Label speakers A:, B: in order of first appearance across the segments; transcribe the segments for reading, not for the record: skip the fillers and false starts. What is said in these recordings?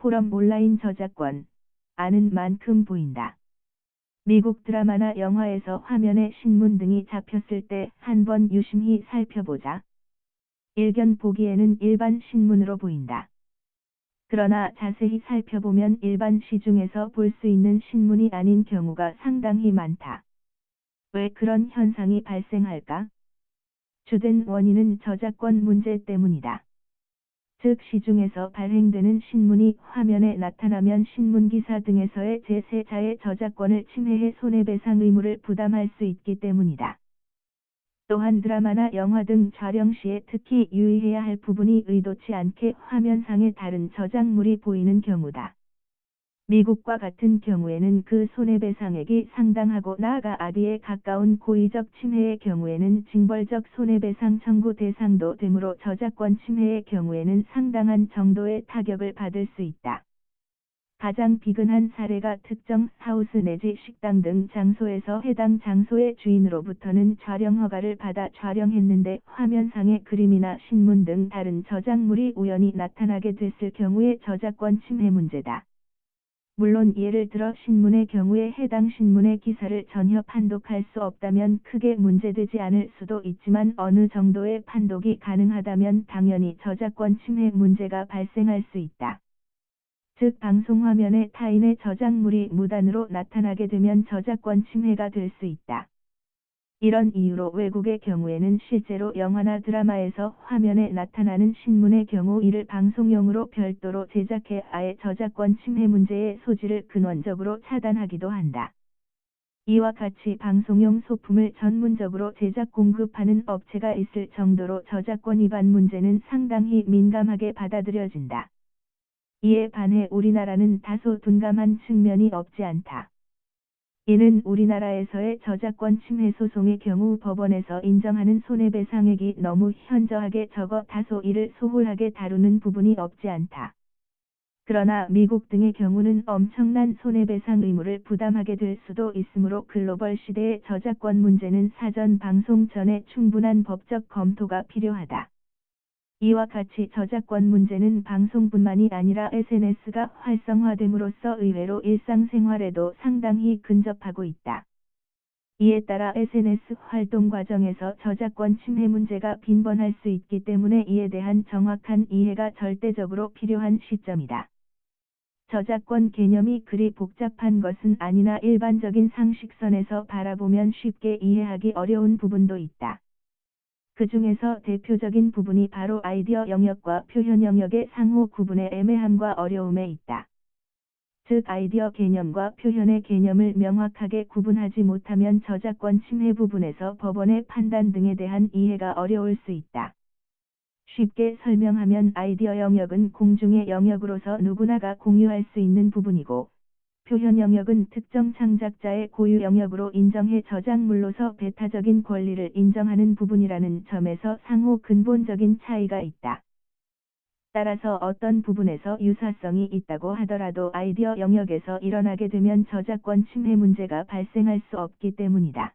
A: 포럼 온라인 저작권, 아는 만큼 보인다. 미국 드라마나 영화에서 화면에 신문 등이 잡혔을 때 한번 유심히 살펴보자. 일견 보기에는 일반 신문으로 보인다. 그러나 자세히 살펴보면 일반 시중에서 볼 수 있는 신문이 아닌 경우가 상당히 많다. 왜 그런 현상이 발생할까? 주된 원인은 저작권 문제 때문이다. 즉 시중에서 발행되는 신문이 화면에 나타나면 신문기사 등에서의 제3자의 저작권을 침해해 손해배상 의무를 부담할 수 있기 때문이다. 또한 드라마나 영화 등 촬영 시에 특히 유의해야 할 부분이 의도치 않게 화면상에 다른 저작물이 보이는 경우다. 미국과 같은 경우에는 그 손해배상액이 상당하고 나아가 악의에 가까운 고의적 침해의 경우에는 징벌적 손해배상 청구 대상도 되므로 저작권 침해의 경우에는 상당한 정도의 타격을 받을 수 있다. 가장 비근한 사례가 특정 하우스 내지 식당 등 장소에서 해당 장소의 주인으로부터는 촬영 허가를 받아 촬영했는데 화면상의 그림이나 신문 등 다른 저작물이 우연히 나타나게 됐을 경우의 저작권 침해 문제다. 물론 예를 들어 신문의 경우에 해당 신문의 기사를 전혀 판독할 수 없다면 크게 문제되지 않을 수도 있지만 어느 정도의 판독이 가능하다면 당연히 저작권 침해 문제가 발생할 수 있다. 즉 방송 화면에 타인의 저작물이 무단으로 나타나게 되면 저작권 침해가 될 수 있다. 이런 이유로 외국의 경우에는 실제로 영화나 드라마에서 화면에 나타나는 신문의 경우 이를 방송용으로 별도로 제작해 아예 저작권 침해 문제의 소지를 근원적으로 차단하기도 한다. 이와 같이 방송용 소품을 전문적으로 제작 공급하는 업체가 있을 정도로 저작권 위반 문제는 상당히 민감하게 받아들여진다. 이에 반해 우리나라는 다소 둔감한 측면이 없지 않다. 이는 우리나라에서의 저작권 침해 소송의 경우 법원에서 인정하는 손해배상액이 너무 현저하게 적어 다소 이를 소홀하게 다루는 부분이 없지 않다. 그러나 미국 등의 경우는 엄청난 손해배상 의무를 부담하게 될 수도 있으므로 글로벌 시대의 저작권 문제는 사전 방송 전에 충분한 법적 검토가 필요하다. 이와 같이 저작권 문제는 방송뿐만이 아니라 SNS가 활성화됨으로써 의외로 일상생활에도 상당히 근접하고 있다. 이에 따라 SNS 활동 과정에서 저작권 침해 문제가 빈번할 수 있기 때문에 이에 대한 정확한 이해가 절대적으로 필요한 시점이다. 저작권 개념이 그리 복잡한 것은 아니나 일반적인 상식선에서 바라보면 쉽게 이해하기 어려운 부분도 있다. 그 중에서 대표적인 부분이 바로 아이디어 영역과 표현 영역의 상호 구분의 애매함과 어려움에 있다. 즉 아이디어 개념과 표현의 개념을 명확하게 구분하지 못하면 저작권 침해 부분에서 법원의 판단 등에 대한 이해가 어려울 수 있다. 쉽게 설명하면 아이디어 영역은 공중의 영역으로서 누구나가 공유할 수 있는 부분이고, 표현 영역은 특정 창작자의 고유 영역으로 인정해 저작물로서 배타적인 권리를 인정하는 부분이라는 점에서 상호 근본적인 차이가 있다. 따라서 어떤 부분에서 유사성이 있다고 하더라도 아이디어 영역에서 일어나게 되면 저작권 침해 문제가 발생할 수 없기 때문이다.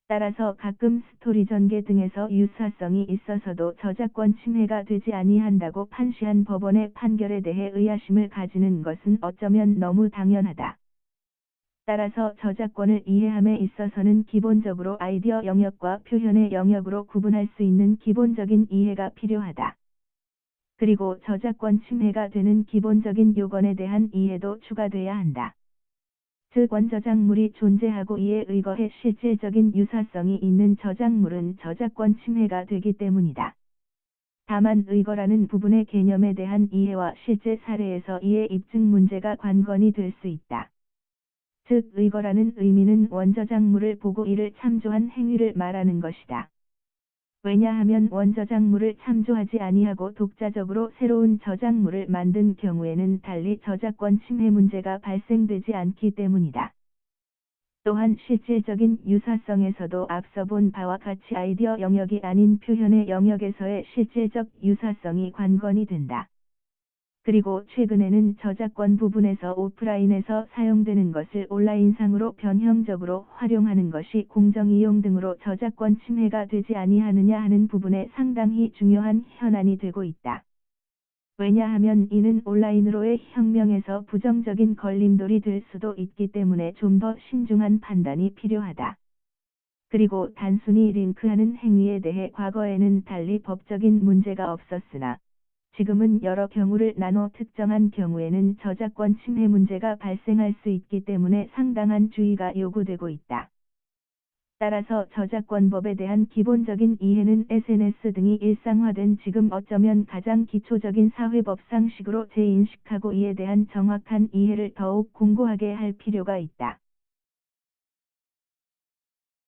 A: 따라서 가끔 스토리 전개 등에서 유사성이 있어서도 저작권 침해가 되지 아니한다고 판시한 법원의 판결에 대해 의아심을 가지는 것은 어쩌면 너무 당연하다. 따라서 저작권을 이해함에 있어서는 기본적으로 아이디어 영역과 표현의 영역으로 구분할 수 있는 기본적인 이해가 필요하다. 그리고 저작권 침해가 되는 기본적인 요건에 대한 이해도 추가돼야 한다. 즉 원저작물이 존재하고 이에 의거해 실질적인 유사성이 있는 저작물은 저작권 침해가 되기 때문이다. 다만 의거라는 부분의 개념에 대한 이해와 실제 사례에서 이해 입증 문제가 관건이 될 수 있다. 즉 의거라는 의미는 원저작물을 보고 이를 참조한 행위를 말하는 것이다. 왜냐하면 원저작물을 참조하지 아니하고 독자적으로 새로운 저작물을 만든 경우에는 달리 저작권 침해 문제가 발생되지 않기 때문이다. 또한 실질적인 유사성에서도 앞서 본 바와 같이 아이디어 영역이 아닌 표현의 영역에서의 실질적 유사성이 관건이 된다. 그리고 최근에는 저작권 부분에서 오프라인에서 사용되는 것을 온라인상으로 변형적으로 활용하는 것이 공정이용 등으로 저작권 침해가 되지 아니하느냐 하는 부분에 상당히 중요한 현안이 되고 있다. 왜냐하면 이는 온라인으로의 혁명에서 부정적인 걸림돌이 될 수도 있기 때문에 좀 더 신중한 판단이 필요하다. 그리고 단순히 링크하는 행위에 대해 과거에는 달리 법적인 문제가 없었으나 지금은 여러 경우를 나눠 특정한 경우에는 저작권 침해 문제가 발생할 수 있기 때문에 상당한 주의가 요구되고 있다. 따라서 저작권법에 대한 기본적인 이해는 SNS 등이 일상화된 지금 어쩌면 가장 기초적인 사회법 상식으로 재인식하고 이에 대한 정확한 이해를 더욱 공고하게 할 필요가 있다.